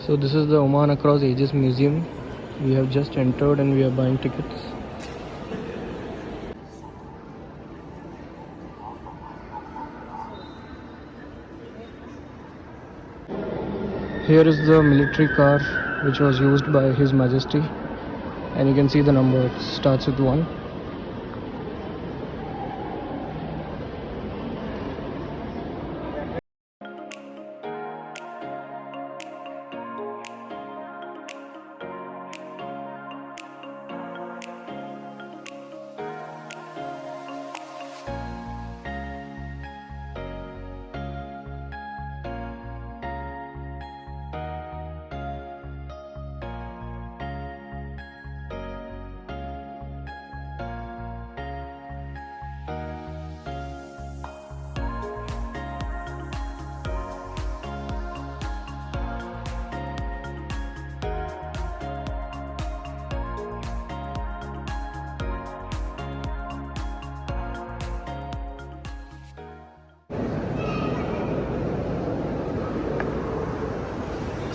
So this is the Oman Across Ages Museum. We have just entered and we are buying tickets. Here is the military car which was used by His Majesty, and you can see the number, it starts with 1.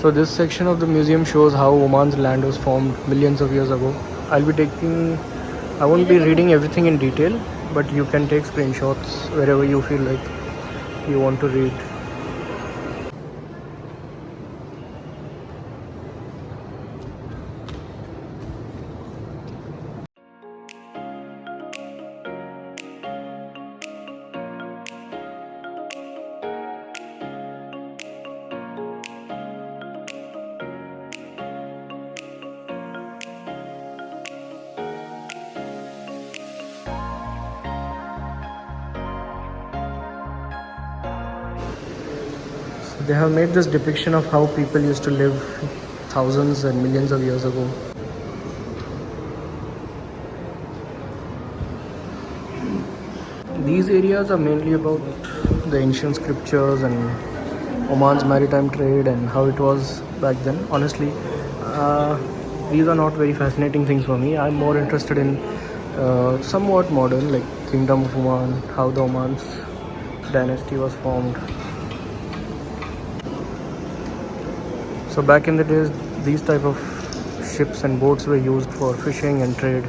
So this section of the museum shows how Oman's land was formed millions of years ago. I won't be reading everything in detail, but you can take screenshots wherever you feel like you want to read. They have made this depiction of how people used to live thousands and millions of years ago. These areas are mainly about the ancient scriptures and Oman's maritime trade and how it was back then. Honestly, these are not very fascinating things for me. I'm more interested in somewhat modern, like Kingdom of Oman, how the Oman's dynasty was formed. So back in the days, these type of ships and boats were used for fishing and trade.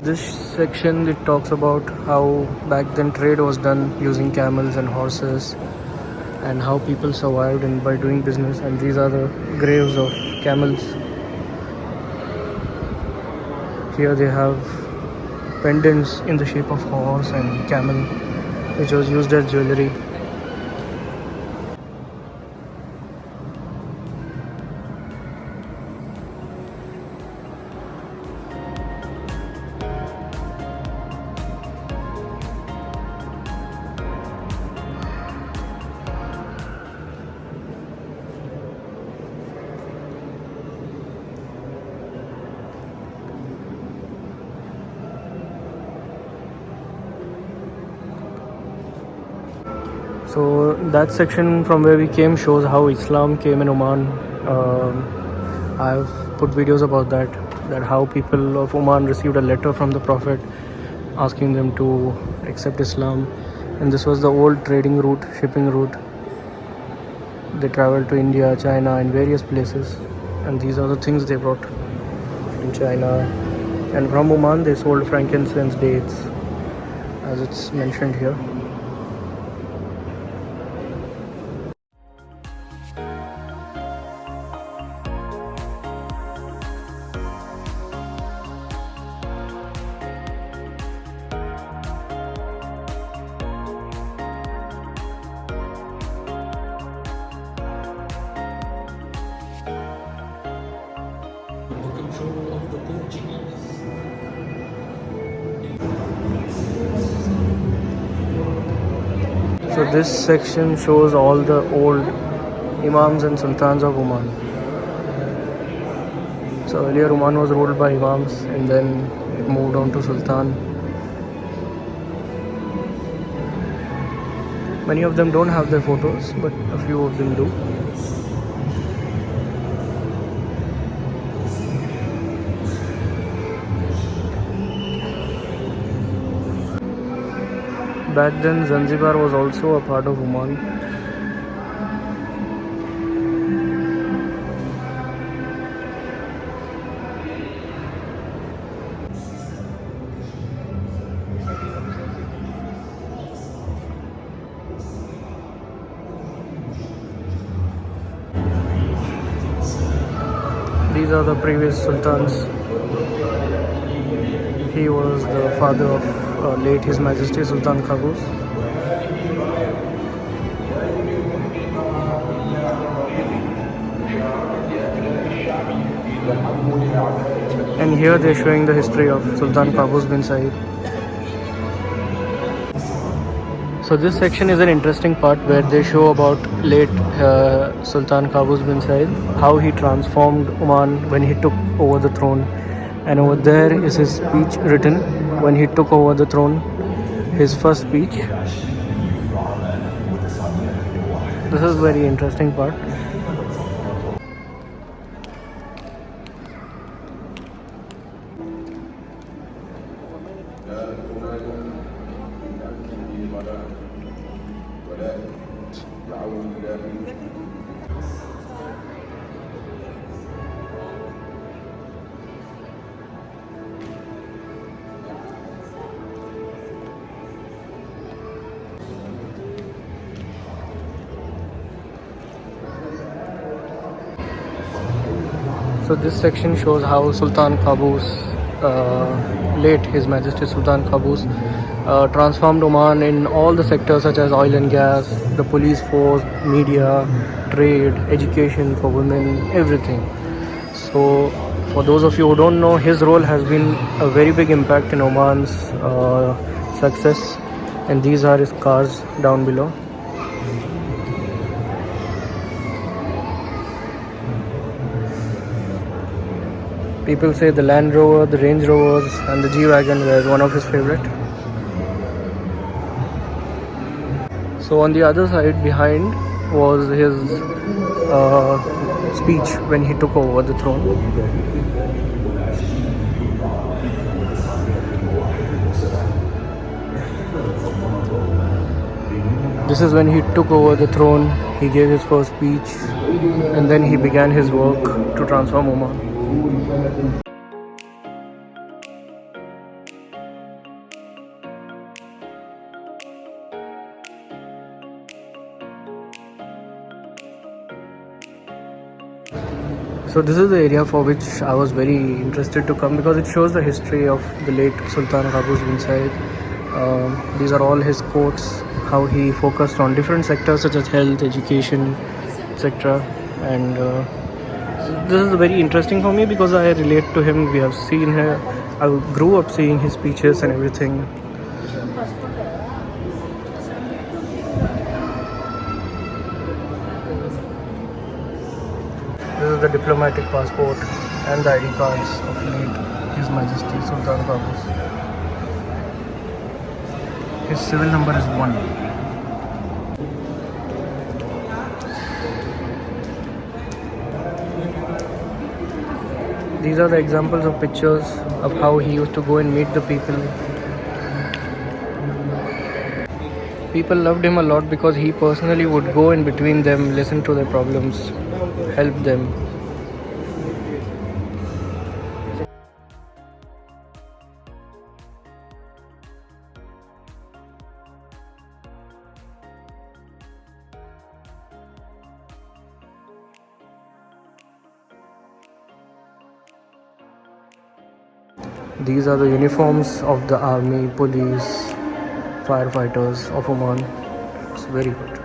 This section, it talks about how back then trade was done using camels and horses, and how people survived and by doing business. And these are the graves of camels. Here they have pendants in the shape of horse and camel, which was used as jewelry. So that section from where we came shows how Islam came in Oman. I've put videos about that how people of Oman received a letter from the Prophet asking them to accept Islam. And this was the old trading route, shipping route. They traveled to India, China and various places. And these are the things they brought in China. And from Oman they sold frankincense, dates, as it's mentioned here. So this section shows all the old Imams and Sultans of Oman. So earlier Oman was ruled by Imams and then it moved on to Sultan. Many of them don't have their photos, but a few of them do. back then Zanzibar was also a part of Oman. These are the previous sultans. He was the father of late His Majesty Sultan Qaboos. And here they're showing the history of Sultan Qaboos bin Said. So this section is an interesting part where they show about late Sultan Qaboos bin Said, how he transformed Oman when he took over the throne. And over there is his speech written when he took over the throne, his first speech. This is very interesting part. So this section shows how Sultan Qaboos, late His Majesty Sultan Qaboos, transformed Oman in all the sectors such as oil and gas, the police force, media, trade, education for women, everything. So for those of you who don't know, his role has been a very big impact in Oman's success. And these are his cars down below. People say the Land Rover, the Range Rovers and the G-Wagon were one of his favorite. So on the other side behind was his speech when he took over the throne. This is when he took over the throne, he gave his first speech, and then he began his work to transform Oman. So this is the area for which I was very interested to come because it shows the history of the late Sultan Qaboos bin Said. These are all his quotes, how he focused on different sectors such as health, education, etc. And this is very interesting for me because I relate to him. We have seen him. I grew up seeing his speeches and everything. This is the diplomatic passport and the ID cards of late His Majesty Sultan Qaboos. His civil number is 1. These are the examples of pictures of how he used to go and meet the people. People loved him a lot because he personally would go in between them, listen to their problems, help them. These are the uniforms of the army, police, firefighters of Oman. It's very good.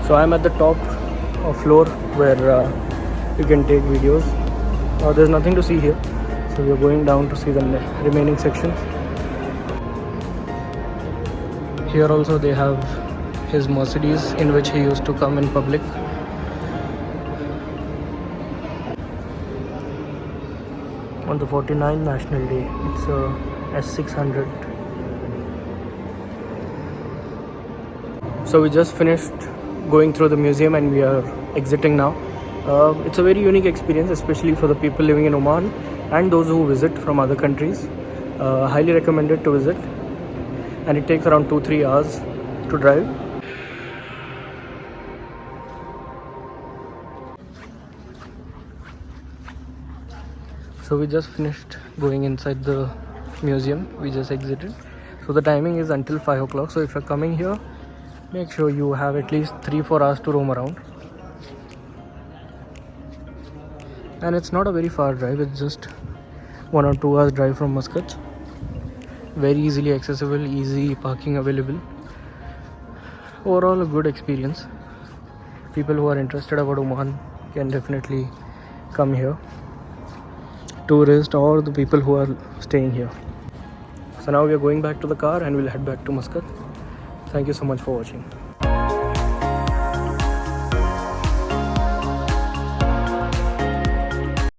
So I'm at the top of floor where you can take videos. There's nothing to see here, So we are going down to see the remaining sections. Here also they have his Mercedes in which he used to come in public. On the 49th National Day, it's a S600. So we just finished going through the museum and we are exiting now. It's a very unique experience, especially for the people living in Oman and those who visit from other countries. Highly recommended to visit, and it takes around 2-3 hours to drive. So we just finished going inside the museum. We just exited. So the timing is until 5 o'clock. So if you're coming here, make sure you have at least 3-4 hours to roam around. And it's not a very far drive. It's just 1 or 2 hours drive from Muscat. Very easily accessible, easy parking available. Overall a good experience. People who are interested about Oman can definitely come here. Tourists or the people who are staying here. So now we are going back to the car and we'll head back to Muscat. Thank you so much for watching.